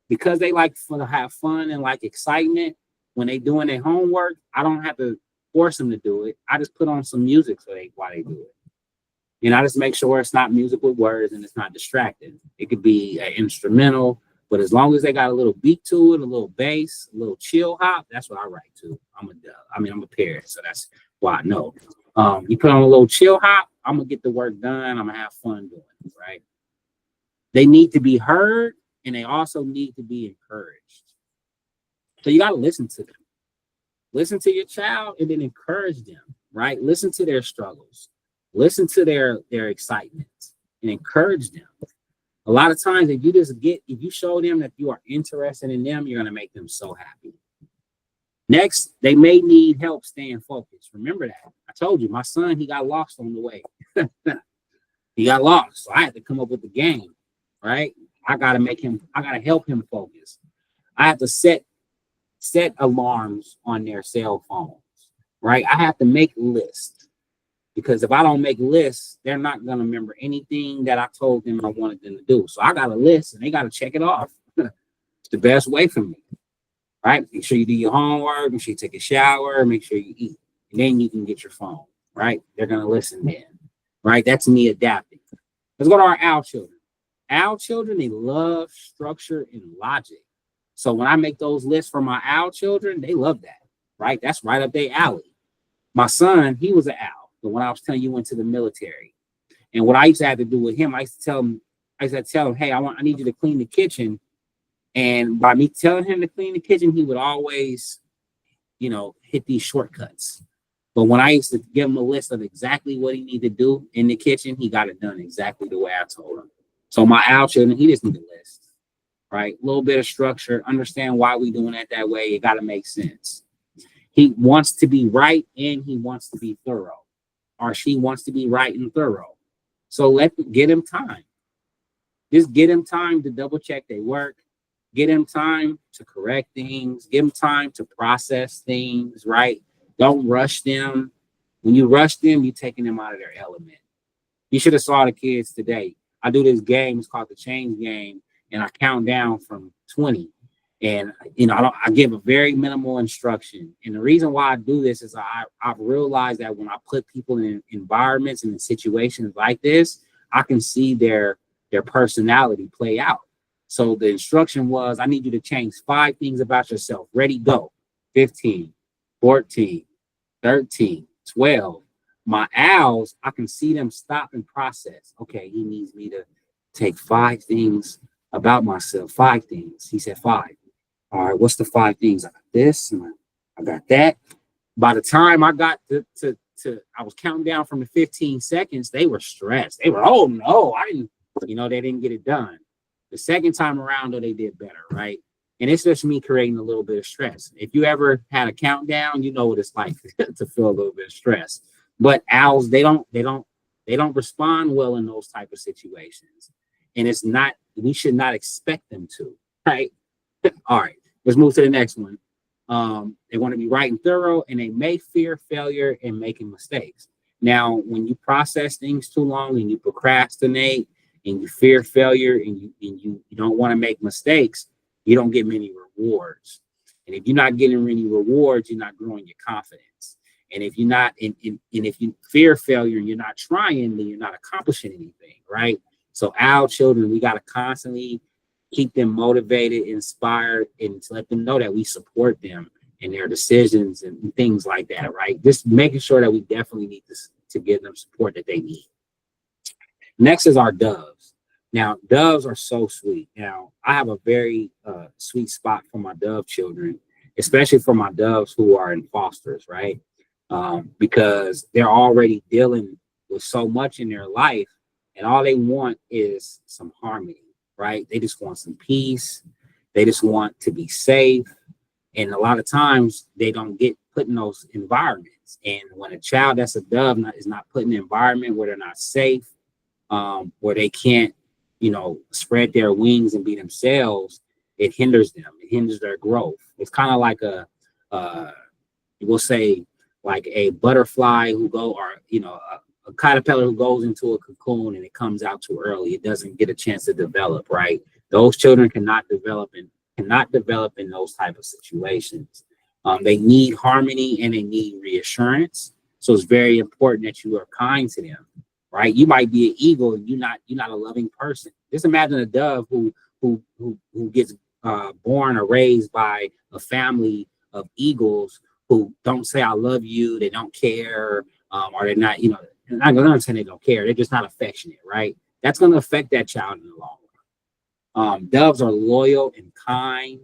because they like to have fun and like excitement, when they doing their homework, I don't have to force them to do it. I just put on some music while they do it. And I just make sure it's not music with words and it's not distracting. It could be an instrumental, but as long as they got a little beat to it, a little bass, a little chill hop, that's what I write to. I'm a parrot, so that's why I know. You put on a little chill hop, I'm gonna get the work done. I'm gonna have fun doing it, right? They need to be heard and they also need to be encouraged. So you gotta listen to them. Listen to your child and then encourage them, right? Listen to their struggles. Listen to their excitement and encourage them. A lot of times, if you show them that you are interested in them, you're going to make them so happy. Next, they may need help staying focused. Remember that. I told you, my son, he got lost on the way. He got lost. So I had to come up with the game, right? I got to help him focus. I have to set alarms on their cell phones, right? I have to make lists. Because if I don't make lists, they're not going to remember anything that I told them I wanted them to do. So I got a list and they got to check it off. It's the best way for me, right? Make sure you do your homework, make sure you take a shower, make sure you eat. And then you can get your phone, right? They're going to listen then, right? That's me adapting. Let's go to our owl children. Owl children, they love structure and logic. So when I make those lists for my owl children, they love that, right? That's right up their alley. My son, he was an owl. But when I was telling you, went to the military, and what I used to have to do with him, I used to tell him, hey, I need you to clean the kitchen. And by me telling him to clean the kitchen, he would always, hit these shortcuts. But when I used to give him a list of exactly what he needed to do in the kitchen, he got it done exactly the way I told him. So my owl children, he just need a list, right? A little bit of structure, understand why we doing it that way. It got to make sense. He wants to be right and he wants to be thorough. Or she wants to be right and thorough. So get him time. Just get him time to double check their work. Get him time to correct things. Give him time to process things, right? Don't rush them. When you rush them, you're taking them out of their element. You should have saw the kids today. I do this game. It's called the change game. And I count down from 20. And, I give a very minimal instruction. And the reason why I do this is I've realized that when I put people in environments and in situations like this, I can see their personality play out. So the instruction was, I need you to change 5 things about yourself. Ready, go. 15, 14, 13, 12. My owls, I can see them stop and process. Okay, he needs me to take 5 things about myself. 5 things. He said 5. All right, what's the 5 things? I got this and I got that. By the time I got to I was counting down from the 15 seconds, they were stressed. They were, oh no, I didn't, they didn't get it done. The second time around, though, they did better, right? And it's just me creating a little bit of stress. If you ever had a countdown, you know what it's like to feel a little bit of stress. But owls, they don't respond well in those type of situations. And it's not, we should not expect them to, right? All right, let's move to the next one. They want to be right and thorough, and they may fear failure and making mistakes. Now, when you process things too long and you procrastinate and you fear failure and you don't want to make mistakes, you don't get many rewards. And if you're not getting many rewards, you're not growing your confidence. And if you're not, and if you fear failure and you're not trying, then you're not accomplishing anything, right? So our children, we got to constantly keep them motivated, inspired, and to let them know that we support them in their decisions and things like that, right? Just making sure that we definitely need to give them support that they need. Next is our doves. Now, doves are so sweet. Now, I have a very sweet spot for my dove children, especially for my doves who are in fosters, right? Because they're already dealing with so much in their life, and all they want is some harmony, right? They just want some peace. They just want to be safe. And a lot of times they don't get put in those environments. And when a child that's a dove is not put in an environment where they're not safe, where they can't, spread their wings and be themselves, it hinders them. It hinders their growth. It's kind of like we'll say like a butterfly a caterpillar who goes into a cocoon and it comes out too early. It doesn't get a chance to develop, right? Those children cannot develop in those type of situations. They need harmony and they need reassurance. So it's very important that you are kind to them, right? You might be an eagle and you're not a loving person. Just imagine a dove who gets born or raised by a family of eagles who don't say I love you, they don't care, or they're not, I'm not gonna say they don't care, they're just not affectionate, right? That's gonna affect that child in the long run. Doves are loyal and kind.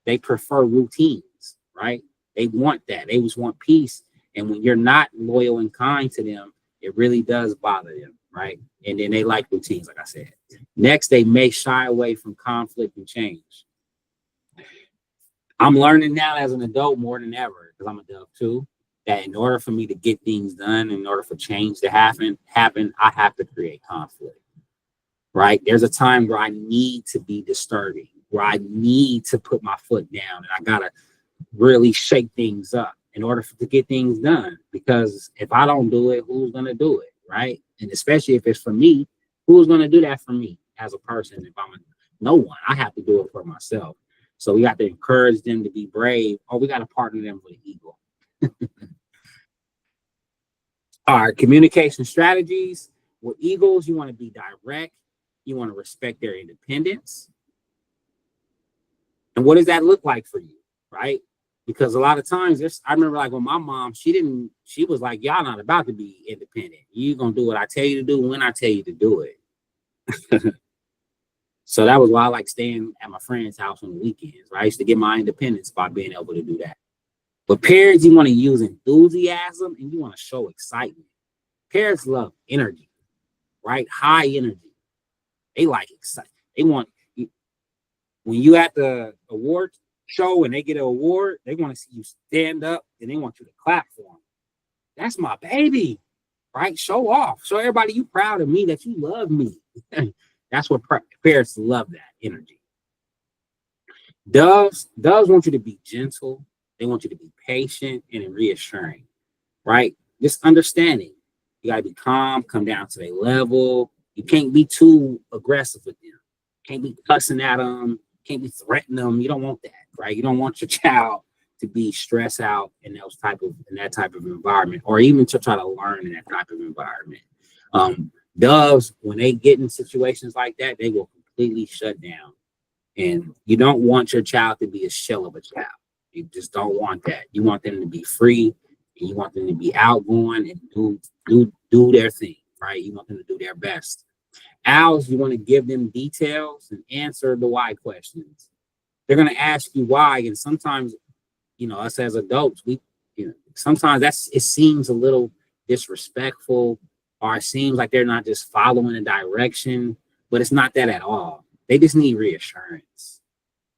They prefer routines, right? They want that. They just want peace. And when you're not loyal and kind to them, it really does bother them, right? And then they like routines, like I said. Next, they may shy away from conflict and change. I'm learning now as an adult more than ever, because I'm a dove too, that in order for me to get things done, in order for change to happen, I have to create conflict, right? There's a time where I need to be disturbing, where I need to put my foot down, and I gotta really shake things up in order to get things done. Because if I don't do it, who's gonna do it, right? And especially if it's for me, who's gonna do that for me as a person? If no one, I have to do it for myself. So we got to encourage them to be brave, or we got to partner them with an eagle. All right, communication strategies. With eagles, you want to be direct. You want to respect their independence. And what does that look like for you, right? Because a lot of times, I remember like with my mom, she was like, y'all not about to be independent. You're going to do what I tell you to do when I tell you to do it. So that was why I like staying at my friend's house on the weekends, right? I used to get my independence by being able to do that. But parents, you want to use enthusiasm and you want to show excitement. Parents love energy, right? High energy. They like excitement. They want, when you at the award show and they get an award, they want to see you stand up and they want you to clap for them. That's my baby, right? Show off. Show everybody you proud of me, that you love me. That's what parents love, that energy. Doves want you to be gentle. They want you to be patient and reassuring, right? Just understanding. You got to be calm, come down to their level. You can't be too aggressive with them. Can't be cussing at them. Can't be threatening them. You don't want that, right? You don't want your child to be stressed out in that type of environment, or even to try to learn in that type of environment. Doves, when they get in situations like that, they will completely shut down. And you don't want your child to be a shell of a child. You just don't want that. You want them to be free, and you want them to be outgoing and do their thing, right? You want them to do their best. Owls, you want to give them details and answer the why questions. They're going to ask you why, and sometimes, us as adults, sometimes it seems a little disrespectful, or it seems like they're not just following a direction, but it's not that at all. They just need reassurance,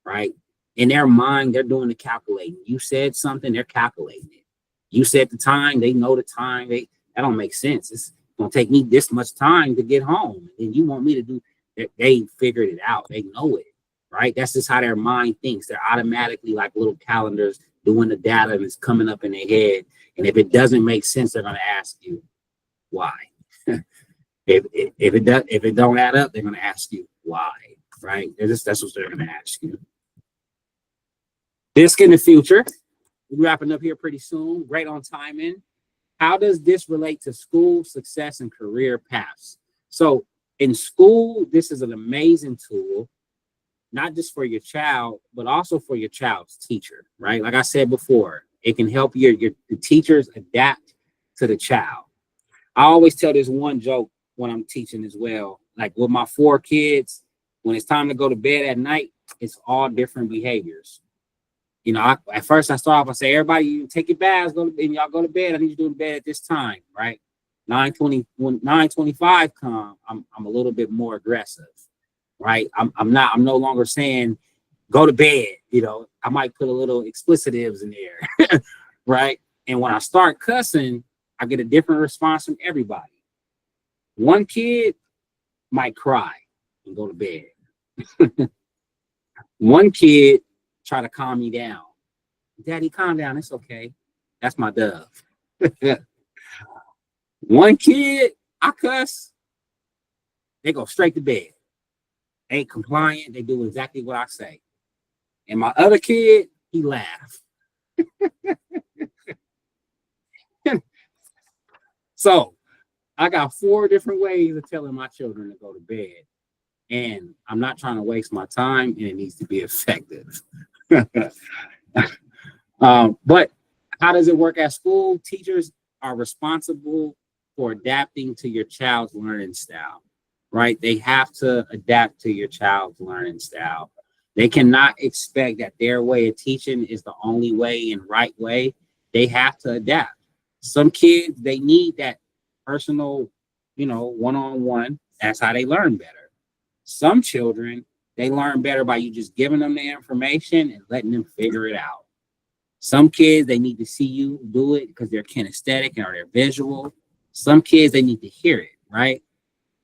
right? In their mind, they're doing the calculating. You said something, they're calculating it. You said the time, they know the time. That don't make sense. It's gonna take me this much time to get home, and you want me to do that. They figured it out. They know it, right? That's just how their mind thinks. They're automatically like little calendars doing the data, and it's coming up in their head. And if it doesn't make sense, they're gonna ask you why. if it don't add up, they're gonna ask you why, right? That's what they're gonna ask you. Disc in the future. We're wrapping up here pretty soon. Great on timing. How does this relate to school success and career paths? So in school, this is an amazing tool, not just for your child, but also for your child's teacher, right? Like I said before, it can help the teachers adapt to the child. I always tell this one joke when I'm teaching as well. Like with my 4 kids, when it's time to go to bed at night, it's all different behaviors. You know, at first I start off, I say, everybody, you take your baths, and y'all go to bed. I need you to go to bed at this time, right? 9:20, when 9:25 come, I'm a little bit more aggressive, right? I'm no longer saying go to bed. You know, I might put a little explicitives in there, right? And when I start cussing, I get a different response from everybody. One kid might cry and go to bed. One kid try to calm me down. Daddy, calm down. It's okay. That's my dove. One kid, I cuss. They go straight to bed. They ain't compliant. They do exactly what I say. And my other kid, he laugh. So I got 4 different ways of telling my children to go to bed. And I'm not trying to waste my time, and it needs to be effective. But how does it work at school? Teachers are responsible for adapting to your child's learning style, right? They have to adapt to your child's learning style. They cannot expect that their way of teaching is the only way and right way. They have to adapt. Some kids, they need that personal, one-on-one. That's how they learn better. Some children, they learn better by you just giving them the information and letting them figure it out. Some kids, they need to see you do it because they're kinesthetic or they're visual. Some kids, they need to hear it, right?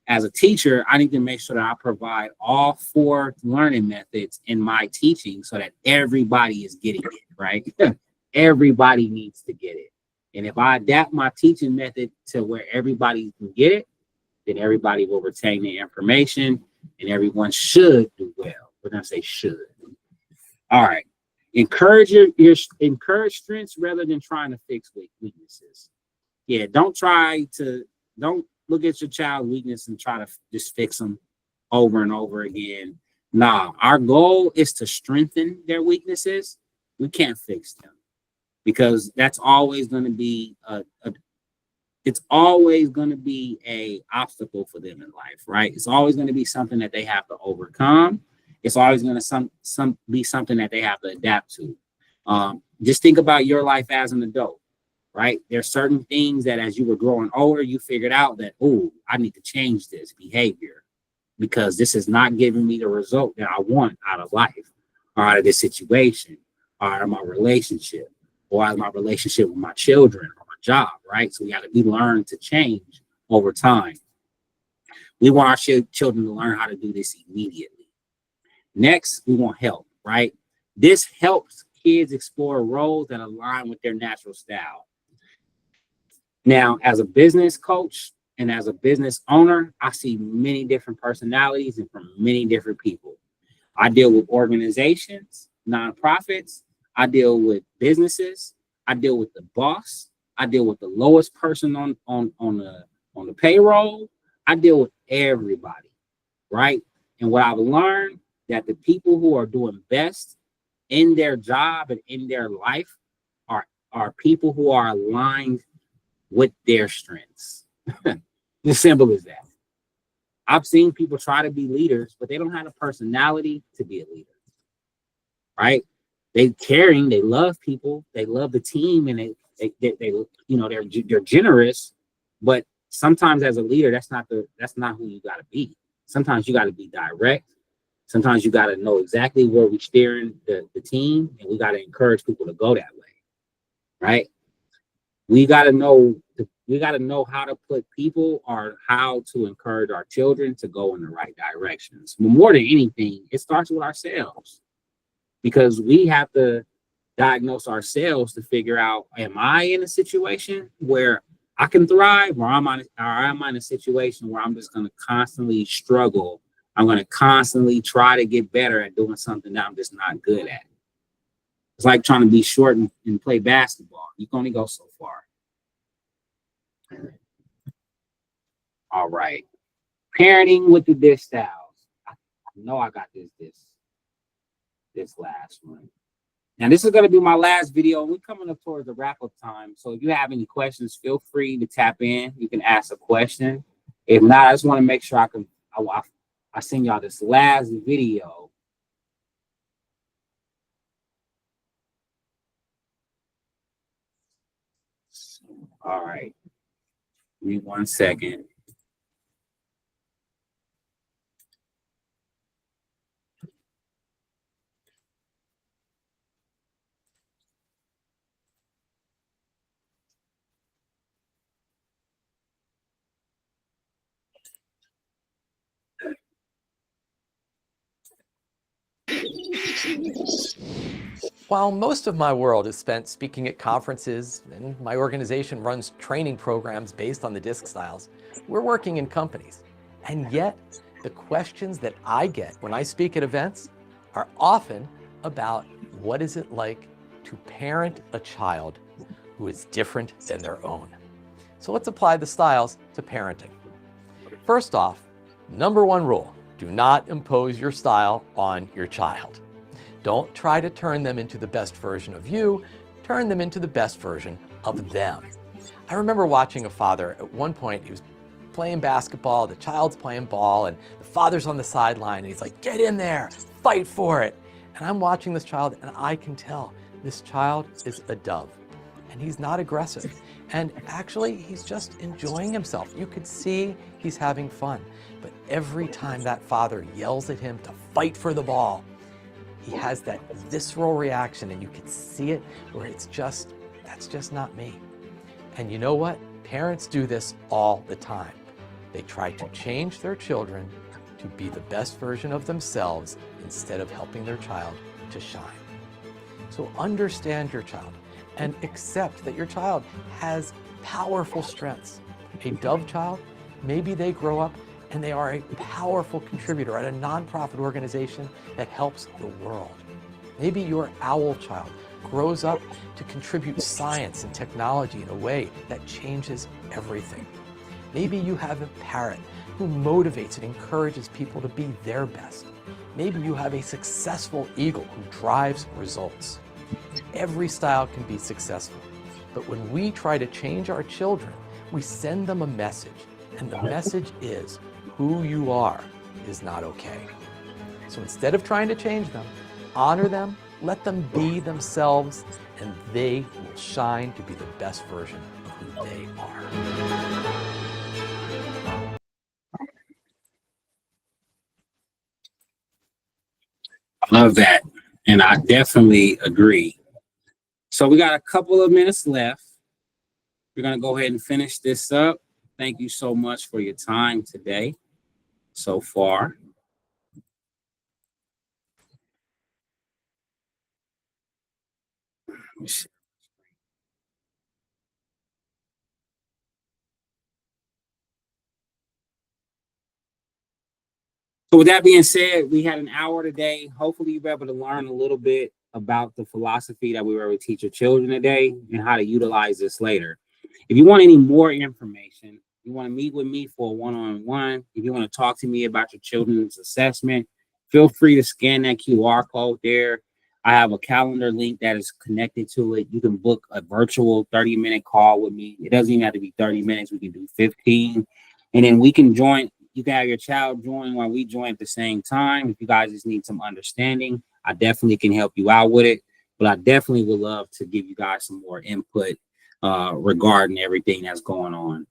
As a teacher, I need to make sure that I provide all 4 learning methods in my teaching so that everybody is getting it, right? Everybody needs to get it. And if I adapt my teaching method to where everybody can get it, then everybody will retain the information and everyone should do well. We're going to say should. All right. Encourage encourage strengths rather than trying to fix weaknesses. Yeah, don't look at your child's weakness and try to just fix them over and over again. Nah, our goal is to strengthen their weaknesses. We can't fix them because that's always going to be it's always going to be a obstacle for them in life, right? It's always going to be something that they have to overcome. It's always going to be something that they have to adapt to. Just think about your life as an adult, right? There's certain things that as you were growing older, you figured out that, oh, I need to change this behavior because this is not giving me the result that I want out of life or out of this situation or out of my relationship or out of my relationship with my children or my job, right? So we got to be learned to change over time. We want our children to learn how to do this immediately. Next, we want help, right? This helps kids explore roles that align with their natural style. Now, as a business coach and as a business owner, I see many different personalities and from many different people. I deal with organizations, nonprofits. I deal with businesses. I deal with the boss. I deal with the lowest person on the payroll. I deal with everybody, right? And what I've learned that the people who are doing best in their job and in their life are people who are aligned with their strengths. As simple as that. I've seen people try to be leaders, but they don't have the personality to be a leader, right? They're caring, they love people, they love the team, and they're generous. But sometimes as a leader, that's not who you got to be. Sometimes you got to be direct. Sometimes you got to know exactly where we're steering the team, and we got to encourage people to go that way, right? We got to know how to put people or how to encourage our children to go in the right directions. But more than anything, it starts with ourselves, because we have to diagnose ourselves to figure out, am I in a situation where I can thrive, or am I in a situation where I'm just going to constantly struggle? I'm going to constantly try to get better at doing something that I'm just not good at. It's like trying to be short and play basketball. You can only go so far. All right. Parenting with the dish styles. I know I got this last one. Now, this is going to be my last video. We're coming up towards the wrap-up time. So if you have any questions, feel free to tap in. You can ask a question. If not, I just want to make sure I send y'all this last video. All right. Give me 1 second. While most of my world is spent speaking at conferences and my organization runs training programs based on the disc styles, we're working in companies. And yet, the questions that I get when I speak at events are often about what is it like to parent a child who is different than their own. So let's apply the styles to parenting. First off, number one rule, do not impose your style on your child. Don't try to turn them into the best version of you, turn them into the best version of them. I remember watching a father at one point, he was playing basketball, the child's playing ball, and the father's on the sideline, and he's like, get in there, fight for it. And I'm watching this child, and I can tell this child is a dove, and he's not aggressive. And actually, he's just enjoying himself. You could see he's having fun. But every time that father yells at him to fight for the ball, he has that visceral reaction, and you can see it where that's just not me. And you know what? Parents do this all the time. They try to change their children to be the best version of themselves instead of helping their child to shine. So understand your child and accept that your child has powerful strengths. A dove child, maybe they grow up and they are a powerful contributor at a nonprofit organization that helps the world. Maybe your owl child grows up to contribute science and technology in a way that changes everything. Maybe you have a parrot who motivates and encourages people to be their best. Maybe you have a successful eagle who drives results. Every style can be successful, but when we try to change our children, we send them a message, and the message is, who you are is not okay. So instead of trying to change them, honor them, let them be themselves, and they will shine to be the best version of who they are. Love that. And I definitely agree. So we got a couple of minutes left. We're going to go ahead and finish this up. Thank you so much for your time today so far. So with that being said, we had an hour today. Hopefully you'll be able to learn a little bit about the philosophy that we were able to teach your children today and how to utilize this later. If you want any more information, you want to meet with me for a one-on-one, if you want to talk to me about your children's assessment, feel free to scan that QR code there. I have a calendar link that is connected to it. You can book a virtual 30-minute call with me. It doesn't even have to be 30 minutes. We can do 15. And then we can join. You can have your child join while we join at the same time. If you guys just need some understanding, I definitely can help you out with it. But I definitely would love to give you guys some more input regarding everything that's going on.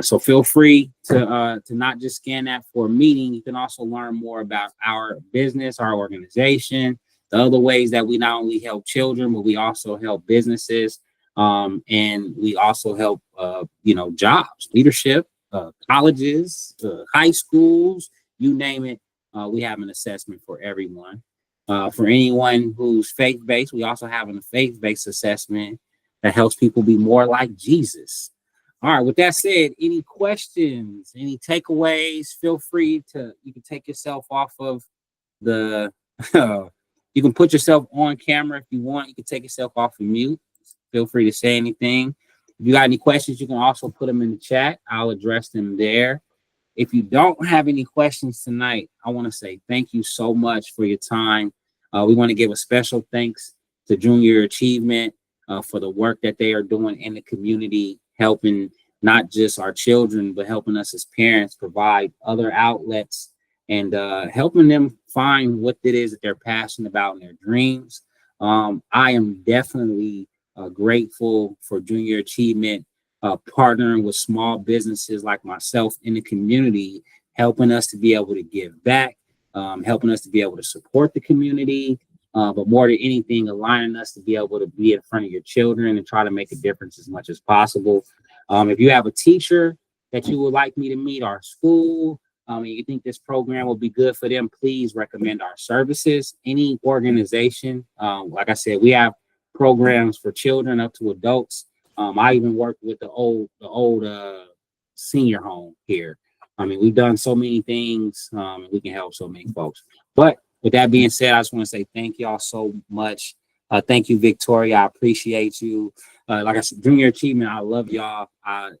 So feel free to not just scan that for a meeting. You can also learn more about our business, our organization, the other ways that we not only help children, but we also help businesses, and we also help jobs, leadership, colleges, high schools, you name it. We have an assessment for everyone. For anyone who's faith-based, we also have a faith-based assessment that helps people be more like Jesus. All right, with that said, any questions, any takeaways, feel free you can take yourself off of the, you can put yourself on camera if you want. You can take yourself off of mute. Feel free to say anything. If you got any questions, you can also put them in the chat. I'll address them there. If you don't have any questions tonight, I want to say thank you so much for your time. We want to give a special thanks to Junior Achievement for the work that they are doing in the community, helping not just our children, but helping us as parents provide other outlets and helping them find what it is that they're passionate about in their dreams. I am definitely grateful for Junior Achievement partnering with small businesses like myself in the community, helping us to be able to give back, helping us to be able to support the community, but more than anything, aligning us to be able to be in front of your children and try to make a difference as much as possible. If you have a teacher that you would like me to meet, our school, and you think this program will be good for them, please recommend our services. Any organization, like I said, we have programs for children up to adults. I even work with the old senior home here. I mean, we've done so many things, and we can help so many folks. But with that being said, I just want to say thank y'all so much. Thank you, Victoria. I appreciate you. Like I said, Junior Achievement, I love y'all.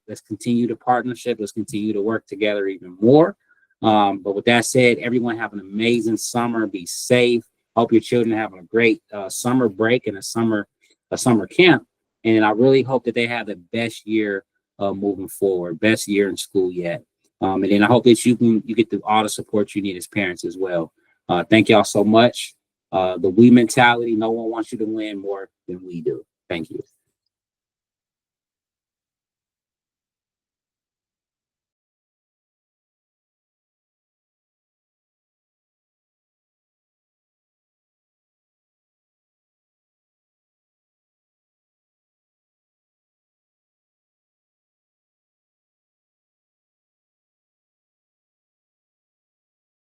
Let's continue the partnership. Let's continue to work together even more. But with that said, everyone have an amazing summer. Be safe. Hope your children have a great summer break and a summer camp. And I really hope that they have the best year moving forward, best year in school yet. And then I hope that you get all the support you need as parents as well. Thank y'all so much. The we mentality, no one wants you to win more than we do. Thank you.